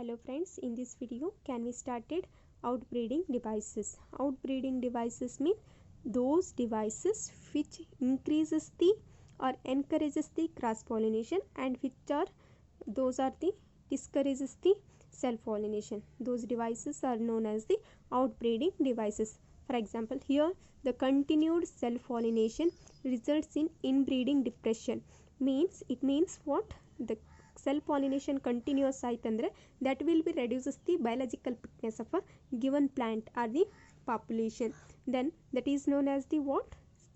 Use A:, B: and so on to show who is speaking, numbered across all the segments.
A: Hello friends, in this video can we started outbreeding devices. Outbreeding devices mean those devices which increases the or encourages the cross pollination and which are those are the discourages the self pollination. Those devices are known as the outbreeding devices. For example, here the continued self pollination results in inbreeding depression. It means what? The self pollination continuous ಆಯ್ತಂದ್ರೆ that will be reduces the biological fitness of a given plant or the population, then that is known as the what?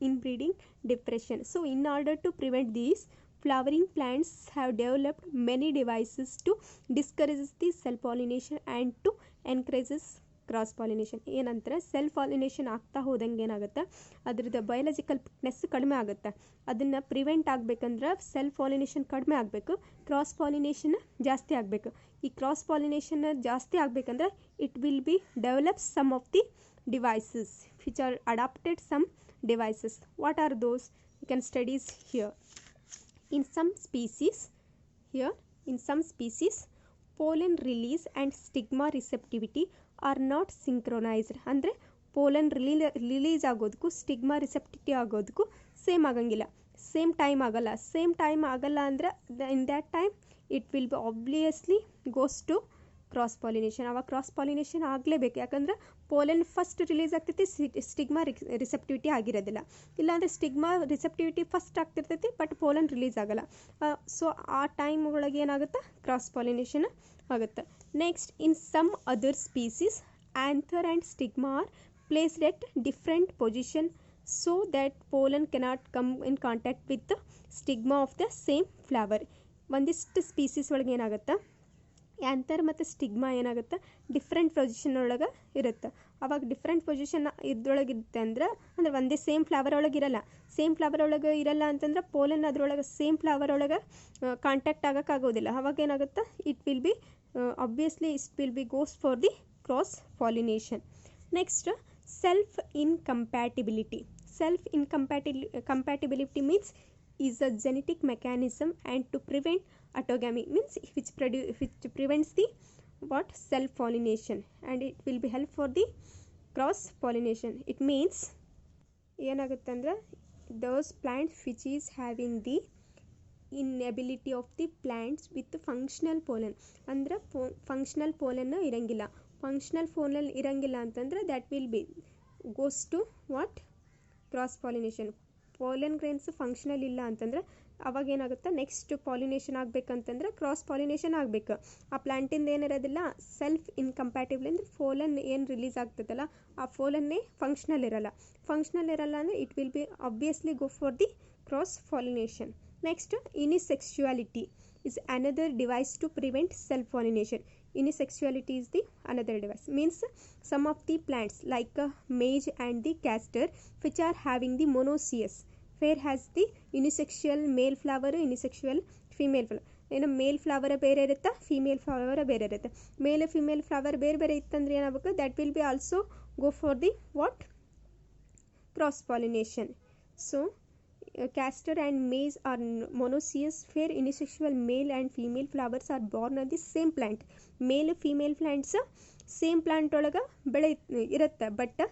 A: Inbreeding depression. So in order to prevent these, flowering plants have developed many devices to discourage the self pollination and to encourages cross pollination. ಏನಂತಾರೆ, self pollination ಆಗ್ತಾ ಹೋದಂಗೆ ಏನಾಗುತ್ತೆ, ಅದ್ರದ್ದು biological fitness ಕಡಿಮೆ ಆಗುತ್ತೆ. ಅದನ್ನು prevent ಆಗಬೇಕಂದ್ರೆ self pollination ಕಡಿಮೆ ಆಗಬೇಕು, ಕ್ರಾಸ್ ಪಾಲಿನೇಷನ್ ಜಾಸ್ತಿ ಆಗಬೇಕು. ಈ ಕ್ರಾಸ್ ಪಾಲಿನೇಷನ್ ಜಾಸ್ತಿ ಆಗಬೇಕಂದ್ರೆ it will be develop some of the devices which are adapted some devices. What are those? You can studies here. In some species pollen release and stigma receptivity are not synchronized. ಅಂದರೆ pollen release ಆಗೋದಕ್ಕೂ stigma receptivity ಆಗೋದಕ್ಕೂ same ಆಗಂಗಿಲ್ಲ, same time ಆಗಲ್ಲ ಅಂದರೆ in that time it will be obviously goes to cross pollination. ಅವಾಗ cross pollination ಆಗಲೇಬೇಕು, ಯಾಕಂದ್ರೆ pollen first release ಆಗ್ತೈತಿ, ಸ್ಟಿಗ್ಮಾ ರಿಸೆಪ್ಟಿವಿಟಿ ಆಗಿರೋದಿಲ್ಲ. ಇಲ್ಲಾಂದರೆ ಸ್ಟಿಗ್ಮಾ ರಿಸೆಪ್ಟಿವಿಟಿ ಫಸ್ಟ್ ಆಗ್ತಿರ್ತೈತಿ ಬಟ್ ಪೋಲನ್ ರಿಲೀಸ್ ಆಗಲ್ಲ. ಸೊ ಆ ಟೈಮ್ ಒಳಗೆ ಏನಾಗುತ್ತೆ, ಕ್ರಾಸ್ ಪಾಲಿನೇಷನ್ ಆಗುತ್ತೆ. Next, in some other species anther and stigma are placed at different position so that pollen cannot come in contact with the stigma of the same flower. ಒಂದಿಷ್ಟು species ಒಳಗೆ ಏನಾಗುತ್ತೆ, anther ಮತ್ತು stigma ಏನಾಗುತ್ತೆ, different position ಒಳಗೆ ಇರುತ್ತೆ. ಅವಾಗ different position ಇದ್ರೊಳಗಿರುತ್ತೆ ಅಂದ್ರೆ ಒಂದೇ ಸೇಮ್ ಫ್ಲವರ್ ಒಳಗೆ ಇರಲ್ಲ ಅಂತಂದ್ರೆ ಪೋಲನ್ ಅದ್ರೊಳಗೆ ಸೇಮ್ ಫ್ಲವರ್ ಒಳಗೆ ಕಾಂಟ್ಯಾಕ್ಟ್ ಆಗೋಕ್ಕಾಗೋದಿಲ್ಲ. ಅವಾಗ ಏನಾಗುತ್ತೆ, it will be obviously it will be goes for the cross pollination. Next, self incompatibility means is a genetic mechanism and to prevent autogamy means which prevents the what self pollination and it will be help for the cross pollination. It means ಏನಾಗುತ್ತೆ ಅಂದ್ರೆ those plants which is having the inability of the plants with the functional pollen ಅಂದ್ರೆ functional pollen ಇರಂಗಿಲ್ಲ. Functional ಫೋನಲ್ಲಿ ಇರಂಗಿಲ್ಲ ಅಂತಂದ್ರೆ that will be goes to what cross pollination. Pollen grains functional ಇಲ್ಲ ಅಂತಂದ್ರೆ ಅವಾಗ ಏನಾಗುತ್ತೆ, ನೆಕ್ಸ್ಟ್ ಪಾಲಿನೇಷನ್ ಆಗಬೇಕಂತಂದ್ರೆ ಕ್ರಾಸ್ ಪಾಲಿನೇಷನ್ ಆಗಬೇಕು. ಆ ಪ್ಲಾಂಟಿಂದ ಏನಿರೋದಿಲ್ಲ, ಸೆಲ್ಫ್ ಇನ್ಕಂಪ್ಯಾಟಿಬಲ್ ಅಂದರೆ ಫೋಲನ್ ಏನು ರಿಲೀಸ್ ಆಗ್ತದಲ್ಲ ಆ ಫೋಲನ್ನೇ ಫಂಕ್ಷನಲ್ ಇರಲ್ಲ ಅಂದರೆ it will be obviously go for the cross pollination. Next, unisexuality is another device to prevent self pollination. Unisexuality is the another device, means some of the plants like maize and the castor which are having the monoecious pair has the unisexual male flower, unisexual female flower. ಏನು ಮೇಲ್ flower ಬೇರೆ ಇರುತ್ತೆ, female flower ಬೇರೆ ಇರುತ್ತೆ. ಮೇಲ್ female flower ಬೇರೆ ಇತ್ತಂದ್ರೆ ಏನಾಗಬೇಕು, that will be also go for the what cross pollination. So castor and maize are monoecious where unisexual male and female flowers are born on the same plant. Male female plants same plant ಒಳಗೆ ಬೆಳೆ ಇರುತ್ತೆ but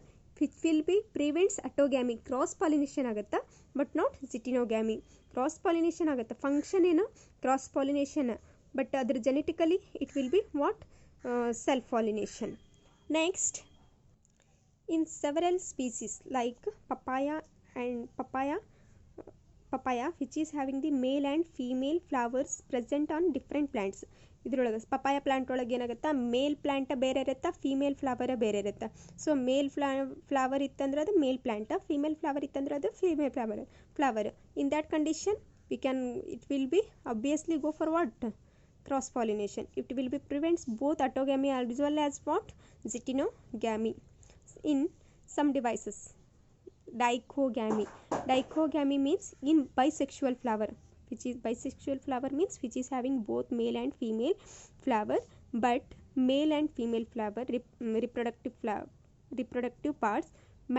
A: which will be prevents autogamy. Cross pollination ಆಗುತ್ತೆ but not ಜಿಟಿನೋಗ್ಯಾಮಿ. Cross pollination ಆಗುತ್ತೆ, function ಏನು cross pollination but ಅದ್ರ genetically it will B what self pollination. Next, in several species like papaya which is having the male and female flowers present on different plants. ಇದರೊಳಗೆ papaya plant ಒಳಗೆ ಏನಾಗುತ್ತೆ, ಮೇಲ್ plant ಬೇರೆ ಇರುತ್ತೆ, female flower ಬೇರೆ ಇರುತ್ತೆ. So ಮೇಲ್ flower ಇತ್ತಂದ್ರೆ ಅದು ಮೇಲ್ plant, female flower ಇತ್ತಂದ್ರೆ ಅದು female flower. In that condition it will be obviously go for what cross pollination. It will be prevents both autogamy as well as what zytinogamy. In some devices, dichogamy means in bisexual flower, which is bisexual flower means which is having both male and female flower but male and female flower reproductive parts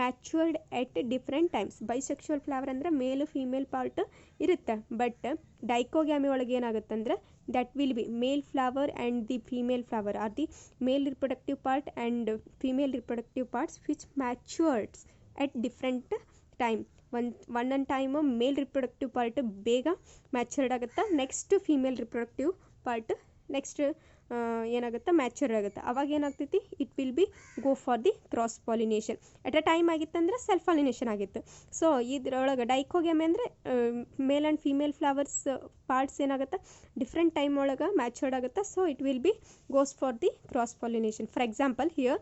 A: ಮ್ಯಾಚುರ್ಡ್ at different times. Bisexual flower ಅಂದರೆ ಮೇಲು female part ಇರುತ್ತೆ, but ಡೈಕೋಗ್ಯಾಮಿ ಒಳಗೆ ಏನಾಗುತ್ತೆ ಅಂದರೆ that will be male flower and the female flower are the male reproductive part and female reproductive parts which matures at different time. one time male reproductive part ಬೇಗ matured ಆಗುತ್ತೆ, next female reproductive part next ಏನಾಗುತ್ತೆ mature ಆಗುತ್ತೆ. ಅವಾಗ ಏನಾಗ್ತೈತಿ, it will be go for the cross pollination. At a time ಆಗಿತ್ತಂದ್ರೆ self pollination ಆಗಿತ್ತು. So ಇದ್ರೊಳಗೆ dichogamy ಅಂದರೆ male and female flowers parts ಏನಾಗುತ್ತೆ ಡಿಫ್ರೆಂಟ್ ಟೈಮ್ ಒಳಗೆ ಮ್ಯಾಚರ್ಡ್ ಆಗುತ್ತೆ. So it will be goes for the cross pollination. For example here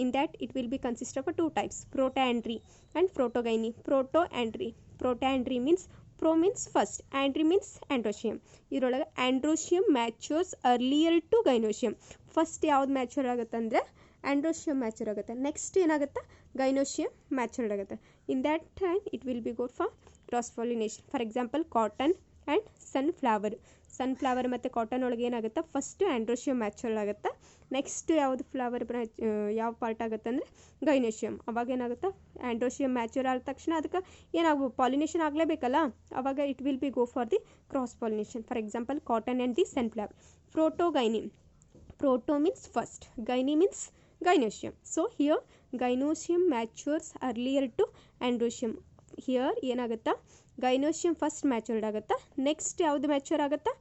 A: in that it will be consist of two types, protoandry and protogyny. Protoandry means pro means first, andry means androecium. ಇದರೊಳಗೆ androecium matures earlier to gynocium. First ಯಾವ್ದು mature ಆಗುತ್ತೆ ಅಂದರೆ ಆಂಡ್ರೋಶಿಯಮ್ mature ಆಗುತ್ತೆ, next ಏನಾಗುತ್ತೆ ಗೈನೋಶಿಯಮ್ matured ಆಗುತ್ತೆ. ಇನ್ that time it will be good for cross pollination. For example cotton and sunflower ಮತ್ತು cotton ಒಳಗೆ ಏನಾಗುತ್ತೆ ಫಸ್ಟ್ ಆಂಡ್ರೋಶಿಯಮ್ ಮ್ಯಾಚೂರ್ಡ್ ಆಗುತ್ತೆ, ನೆಕ್ಸ್ಟ್ ಯಾವುದು ಫ್ಲವರ್ ಯಾವ ಪಾರ್ಟ್ ಆಗುತ್ತೆ ಅಂದರೆ ಗೈನೋಶಿಯಮ್. ಅವಾಗ ಏನಾಗುತ್ತೆ ಆಂಡ್ರೋಶಿಯಮ್ ಮ್ಯಾಚೂರ್ ಆದ ತಕ್ಷಣ ಅದಕ್ಕೆ ಏನಾಗು ಪಾಲಿನೇಷನ್ ಆಗಲೇಬೇಕಲ್ಲ, ಅವಾಗ it will be go for the cross pollination. For example cotton and the sunflower. Protogyny. Proto means first, gyne means gynocium. So here gynocium matures earlier to androecium. Here ಏನಾಗುತ್ತಾ gynoecium first matured ಆಗುತ್ತಾ, next ಯಾವುದು mature ಆಗುತ್ತಾ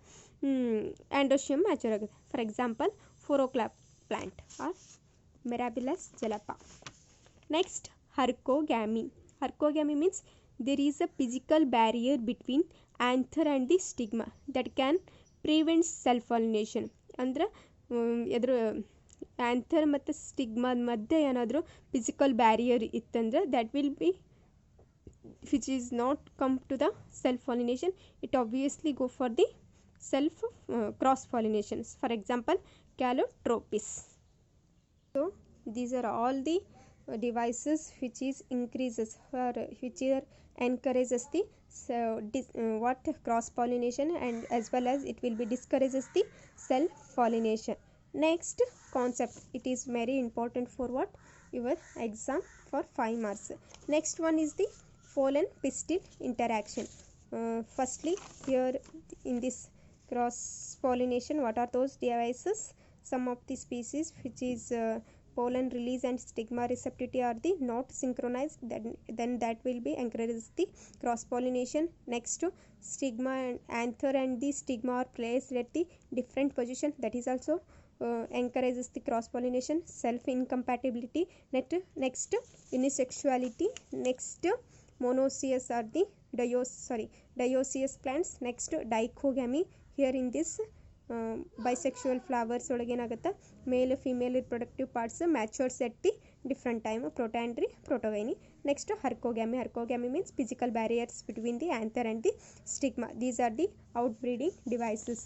A: androecium mature ಆಗುತ್ತೆ. For example four o'clock plant or mirabilis jalapa. Next herkogamy. Hurcogamy means there is a physical barrier between anther and the stigma that can prevent self pollination. ಅಂದ್ರೆ ಎದುರು anther ಮತ್ತು ಸ್ಟಿಗ್ಮಾದ ಮಧ್ಯೆ ಏನಾದರೂ physical barrier ಇತ್ತಂದರೆ that will be which is not come to the self pollination, it obviously go for the self cross pollinations. For example calotropis. So these are all the devices which is increases or which are encourages the what cross pollination and as well as it will be discourages the self pollination. Next concept, it is very important for what your exam for 5 marks. Next one is the pollen pistil interaction. Firstly here in this cross pollination, what are those devices? Some of the species which is pollen release and stigma receptivity are the not synchronized, then that will be encourages the cross pollination. Next stigma and anther and the stigma are placed at the different position, that is also encourages the cross pollination. Self incompatibility. Next unisexuality. Next monoecious are the dioecious plants. Next dichogamy. Here in this bisexual flowers ಒಳಗೆ ಏನಾಗುತ್ತೆ male female reproductive parts matures at the different time. Protandry protogyny. Next herkogamy means physical barriers between the anther and the stigma. These are the outbreeding devices.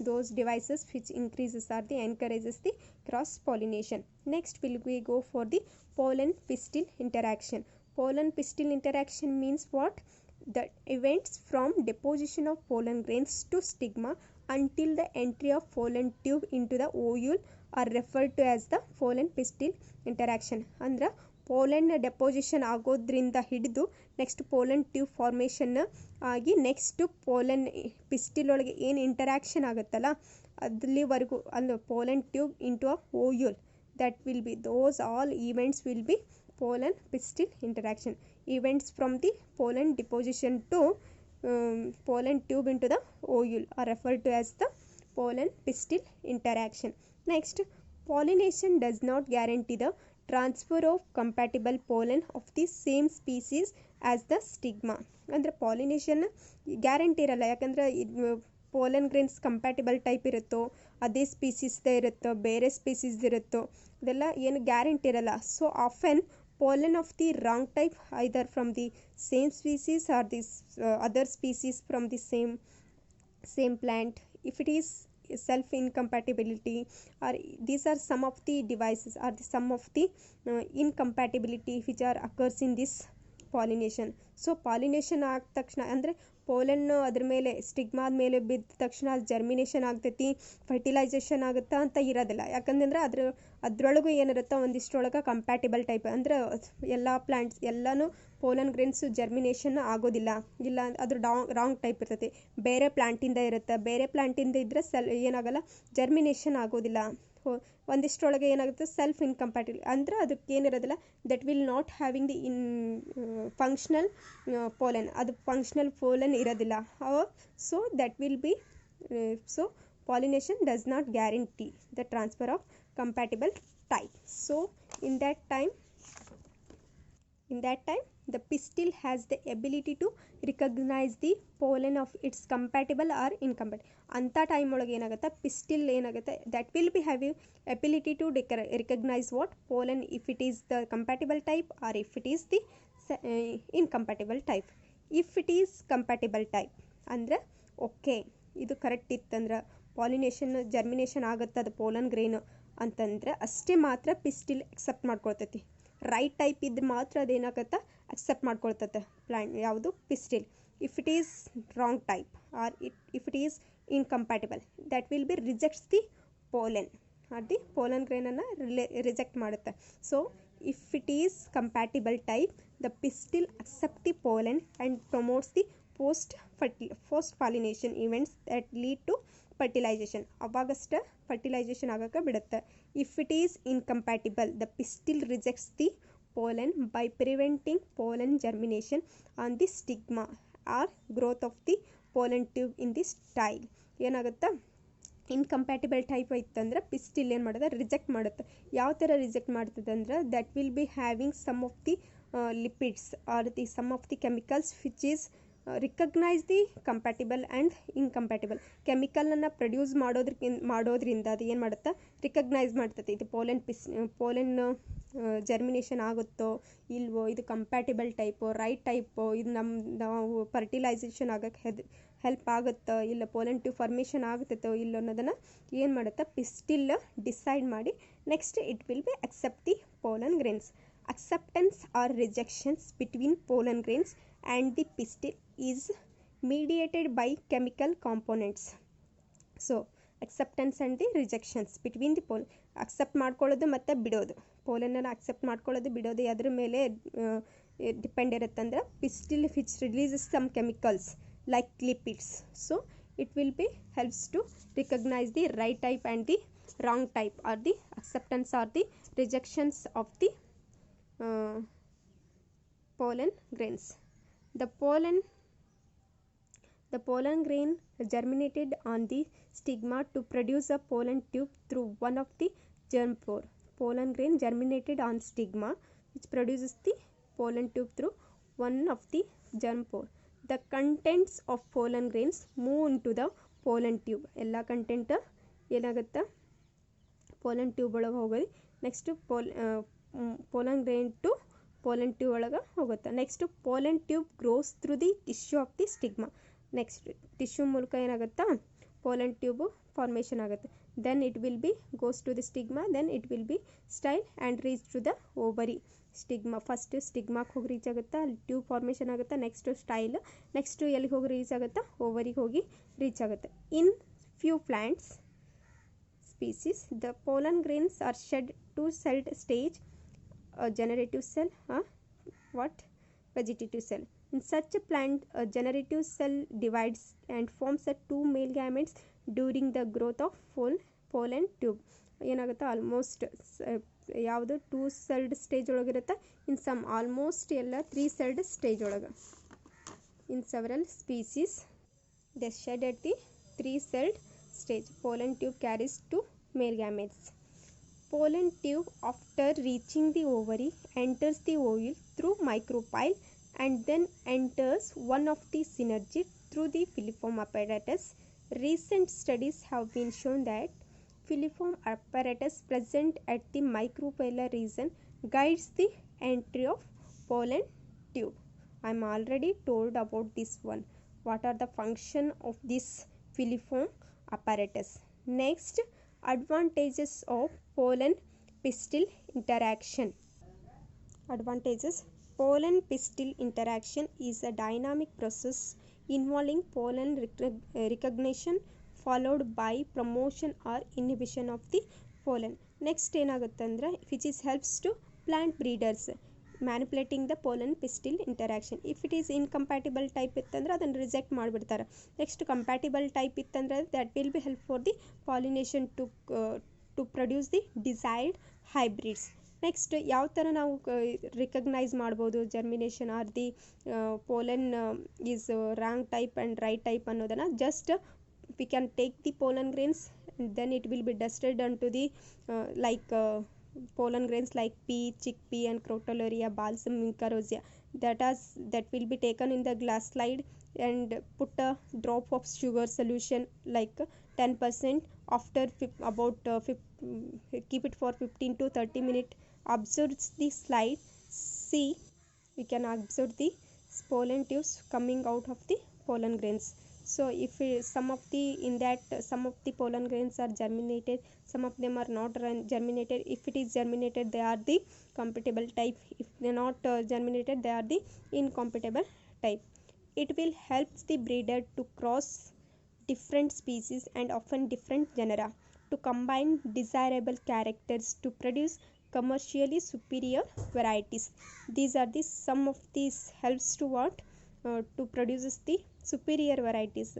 A: Those devices which increases are the encourages the cross pollination. Next will we go for the pollen pistil interaction. Pollen pistil interaction means what? The events from deposition of pollen grains to stigma until the entry of pollen tube into the ovule are referred to as the pollen pistil interaction. ಅಂದ್ರೆ ಪೋಲೆನ್ deposition ಆಗೋದ್ರಿಂದ ಹಿಡಿದು next pollen tube formation ಆಗಿ next pollen pistil ಒಳಗೆ ಏನು interaction ಆಗುತ್ತಲ್ಲ ಅಲ್ಲಿವರೆಗೂ ಅಂದ್ರೆ pollen tube into a ovule, that will be those all events will be pollen pistil interaction. Events from the pollen deposition to pollen tube into the ovule are referred to as the pollen pistil interaction. Next, pollination does not guarantee the transfer of compatible pollen of the same species as the stigma. ಅಂದರೆ pollination guarantee ಇರಲ್ಲ, ಯಾಕಂದರೆ pollen grains compatible type ಇರುತ್ತೋ, ಅದೇ ಸ್ಪೀಸೀಸ್ದೇ ಇರುತ್ತೋ, ಬೇರೆ species ಇರುತ್ತೋ, ಇದೆಲ್ಲ ಏನು ಗ್ಯಾರಂಟಿ ಇರಲ್ಲ. So often pollen of the wrong type either from the same species or this other species from the same plant, if it is self incompatibility, or these are some of the devices or some of the incompatibility which are occurs in this pollination. So pollination ಆದ ತಕ್ಷಣ ಅಂದರೆ pollen ಅದ್ರ ಮೇಲೆ ಸ್ಟಿಗ್ಮಾದ ಮೇಲೆ ಬಿದ್ದ ತಕ್ಷಣ germination ಆಗ್ತೈತಿ, fertilisation ಆಗುತ್ತಾ ಅಂತ ಇರೋದಿಲ್ಲ. ಯಾಕಂತಂದ್ರೆ ಅದ್ರೊಳಗೂ ಏನಿರುತ್ತೆ, ಒಂದಿಷ್ಟರೊಳಗೆ ಕಂಪ್ಯಾಟಿಬಲ್ ಟೈಪ್ ಅಂದ್ರೆ ಎಲ್ಲ ಪ್ಲಾಂಟ್ಸ್ ಎಲ್ಲನೂ ಪೋಲನ್ ಗ್ರೇನ್ಸು ಜರ್ಮಿನೇಷನ್ ಆಗೋದಿಲ್ಲ. ಇಲ್ಲ ಅದ್ರ ರಾಂಗ್ ಟೈಪ್ ಇರ್ತೈತಿ, ಬೇರೆ ಪ್ಲಾಂಟಿಂದ ಇರುತ್ತೆ. ಬೇರೆ ಪ್ಲಾಂಟಿಂದ ಇದ್ದರೆ ಏನಾಗಲ್ಲ, ಜರ್ಮಿನೇಷನ್ ಆಗೋದಿಲ್ಲ. ಒಂದಿಷ್ಟರೊಳಗೆ ಏನಾಗುತ್ತೆ, ಸೆಲ್ಫ್ ಇನ್ಕಂಪ್ಯಾಟಿಬಲ್ ಅಂದ್ರೆ ಅದಕ್ಕೆ ಏನಿರೋದಿಲ್ಲ, that will not having the functional pollen, ಅದು ಫಂಕ್ಷನಲ್ ಪೋಲನ್ ಇರೋದಿಲ್ಲ. So that will be so pollination does not guarantee the transfer of compatible type. So in that time the pistil has the ability to recognize the pollen of its compatible or incompatible. ಅಂತ time ಒಳಗೆ ಏನಾಗುತ್ತೆ, pistil ಏನಾಗುತ್ತೆ, that will be having ability to recognize what pollen, if it is the compatible type or if it is the incompatible type. if it is compatible type ಅಂದರೆ okay ಇದು correct ಇತ್ತಂದ್ರೆ pollination germination ಆಗುತ್ತೆ ಅದು pollen grain ಅಂತಂದ್ರೆ ಅಷ್ಟೇ ಮಾತ್ರ pistil accept ಮಾಡ್ಕೊಳ್ತೈತಿ. Right type ಇದ್ರೆ ಮಾತ್ರ ಅದೇನಾಗತ್ತೆ, ಅಕ್ಸೆಪ್ಟ್ ಮಾಡ್ಕೊಳ್ತೈತೆ ಪ್ಲಾಂಟ್ ಯಾವುದು, pistil. If it is wrong type or if it is incompatible, that will be rejects the pollen or the pollen ಗ್ರೇನನ್ನು ರಿಜೆಕ್ಟ್ ಮಾಡುತ್ತೆ. So if it is compatible type, the pistil accept the pollen and promotes the post pollination events that lead to fertilization. ಅವಾಗಷ್ಟೇ fertilization ಆಗೋಕ್ಕೆ ಬಿಡುತ್ತೆ. If it is incompatible, the pistil rejects the pollen by preventing pollen germination on the stigma or growth of the pollen tube in the style. ಏನಾಗುತ್ತೆ, incompatible type ಇತ್ತಂದ್ರೆ pistil ಏನು ಮಾಡುತ್ತೆ, reject ಮಾಡುತ್ತೆ. ಯಾವ ಥರ ರಿಜೆಕ್ಟ್ ಮಾಡ್ತದೆ ಅಂದ್ರೆ, that will be having some of the lipids or the some of the chemicals which is recognize the compatible and incompatible. ಕೆಮಿಕಲನ್ನು ಪ್ರೊಡ್ಯೂಸ್ ಮಾಡೋದ್ರಿಂದ ಅದು ಏನು ಮಾಡುತ್ತೆ, ರಿಕಗ್ನೈಸ್ ಮಾಡ್ತೈತೆ ಇದು ಪೋಲನ್ ಜರ್ಮಿನೇಷನ್ ಆಗುತ್ತೋ ಇಲ್ವೋ, ಇದು ಕಂಪ್ಯಾಟಿಬಲ್ ಟೈಪು, ರೈಟ್ ಟೈಪು, ಇದು ನಾವು ಫರ್ಟಿಲೈಸೇಷನ್ ಆಗೋಕ್ಕೆ ಹೆಲ್ಪ್ ಆಗುತ್ತೋ ಇಲ್ಲ, ಪೋಲನ್ ಟ್ಯೂಬ್ ಫಾರ್ಮೇಷನ್ ಆಗುತ್ತೋ ಇಲ್ಲ ಅನ್ನೋದನ್ನು ಏನು ಮಾಡುತ್ತೆ, ಪಿಸ್ಟಿಲ್ ಡಿಸೈಡ್ ಮಾಡಿ next it will B accept the pollen grains. Acceptance or rejections between pollen grains and the pistil is mediated by chemical components. So acceptance and the rejections between the pollen, accept ಮಾಡ್ಕೊಳ್ಳೋದು ಮತ್ತು ಬಿಡೋದು, ಪೋಲನನ್ನು accept ಮಾಡ್ಕೊಳ್ಳೋದು ಬಿಡೋದು ಅದ್ರ ಮೇಲೆ depend ಇರುತ್ತಂದ್ರೆ pistil which releases some chemicals like lipids. So it will be helps to recognize the right type and the wrong type, or the acceptance or the rejections of the pollen grains. The pollen grain germinated on the stigma to produce a pollen tube through one of the germ pore. Pollen grain germinated on stigma which produces the pollen tube through one of the germ pore. The contents of pollen grains move into the pollen tube. ಎಲ್ಲ content ಏನಾಗುತ್ತೆ, pollen tube ಒಳಗೆ ಹೋಗೋದು. Next pollen grain to pollen tube ಒಳಗೆ ಹೋಗುತ್ತೆ. Next pollen tube grows through the tissue of the stigma. Next tissue ಮೂಲಕ ಏನಾಗುತ್ತಾ, pollen tube formation ಆಗುತ್ತೆ. Then it will be goes to the stigma, then it will be style and reach to the ovary. Stigma first ಸ್ಟಿಗ್ಮಾಕ್ಕೆ ಹೋಗಿ reach ಆಗುತ್ತಾ, ಅಲ್ಲಿ tube formation ಆಗುತ್ತೆ. Next style, next ಎಲ್ಲಿಗೆ ಹೋಗಿ ರೀಚ್ ಆಗುತ್ತಾ, ಓವರಿಗೆ ಹೋಗಿ ರೀಚ್ ಆಗುತ್ತೆ. In few plants species, the pollen grains are shed two-celled stage, a generative cell, vegetative cell. In such a plant, a generative cell divides and forms a two male gametes during the growth of pollen tube. ಏನಾಗುತ್ತೆ, almost ಯಾವುದು two celled stage ಒಳಗಿರುತ್ತೆ, in some almost ಎಲ್ಲ 3 celled stage ಒಳಗೆ. In several species they shed at the 3 celled stage. Pollen tube carries two male gametes. Pollen tube after reaching the ovary enters the ovule through micropyle and then enters one of the synergy through the filiform apparatus. Recent studies have been shown that filiform apparatus present at the micropylar region guides the entry of pollen tube. I am already told about this one. What are the function of this filiform apparatus? Next, advantages of pollen pistil interaction. Advantages: pollen pistil interaction is a dynamic process involving pollen recognition followed by promotion or inhibition of the pollen. Next ಏನಾಗುತ್ತೆ ಅಂದರೆ which is helps to plant breeders manipulating the pollen pistil interaction. If it is incompatible type ಇತ್ತಂದ್ರೆ ಅದನ್ನು reject ಮಾಡಿಬಿಡ್ತಾರೆ. Next compatible type ಇತ್ತಂದರೆ that will be help for the pollination to produce the desired hybrids. Next ಯಾವ ಥರ ನಾವು recognise ಮಾಡ್ಬೋದು germination or the pollen is wrong type and right type ಅನ್ನೋದನ್ನು just we can take the pollen grains and then it will be dusted onto the pollen grains like pea, chickpea and crotalaria, balsam, mincarossia. That will be taken in the glass slide and put a drop of sugar solution like 10% after keep it for 15 to 30 minutes. Observe the slide. See, we can observe the pollen tubes coming out of the pollen grains. So if some of the pollen grains are germinated, some of them are not germinated. If it is germinated, they are the compatible type. If they are not germinated, they are the incompatible type. It will help the breeder to cross different species and often different genera to combine desirable characters to produce commercially superior varieties. These are the some of these helps to what to produce the superior varieties.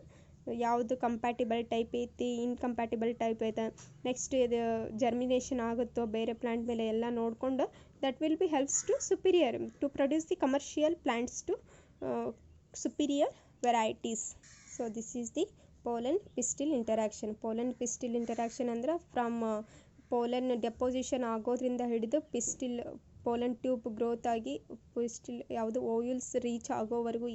A: ಯಾವುದು compatible type ಐತಿ, incompatible type ಐತೆ, next ಇದು germination ಆಗುತ್ತೋ ಬೇರೆ plant ಮೇಲೆ ಎಲ್ಲ ನೋಡಿಕೊಂಡು that will be helps to superior to produce the commercial plants to superior varieties. So this is the pollen pistil interaction. Pollen pistil interaction ಅಂದ್ರೆ from pollen deposition ಆಗೋದ್ರಿಂದ ಹಿಡಿದು ಪಿಸ್ಟಿಲ್ ಪೋಲನ್ ಟ್ಯೂಬ್ ಗ್ರೋತ್ ಆಗಿ pistil ಯಾವುದು ovules reach ಆಗೋವರೆಗೂ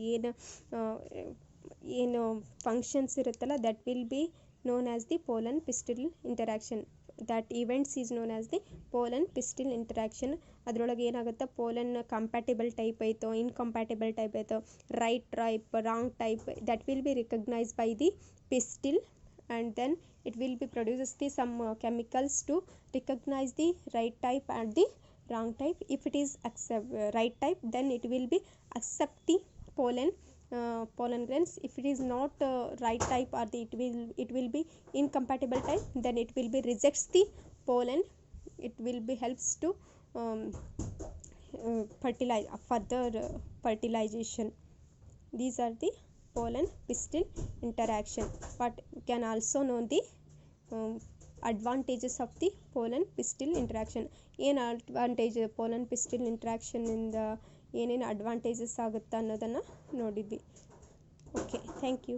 A: ಏನು functions ಇರುತ್ತಲ್ಲ that will be known as the pollen pistil interaction. That events is known as the pollen pistil interaction. ಅದರೊಳಗೆ ಏನಾಗುತ್ತೆ, ಪೋಲನ್ ಕಂಪ್ಯಾಟಿಬಲ್ ಟೈಪ್ ಐತೋ, ಇನ್ಕಂಪ್ಯಾಟಿಬಲ್ ಟೈಪ್ ಐತೋ, right type, wrong type, that will be recognise by the pistil and then it will be produces the some chemicals to recognize the right type and the wrong type. If it is right type, then it will be accept the pollen grains. If it is not right type or it will be incompatible type, then it will be rejects the pollen. It will be helps to fertilize further fertilization. These are the pollen pistil interaction. But you can also know the advantages of the pollen pistil interaction. ಏನು advantage pollen pistil ಇಂಟ್ರಾಕ್ಷನಿಂದ ಏನೇನು advantages ಆಗುತ್ತೆ ಅನ್ನೋದನ್ನು ನೋಡಿದ್ವಿ. Okay, thank you.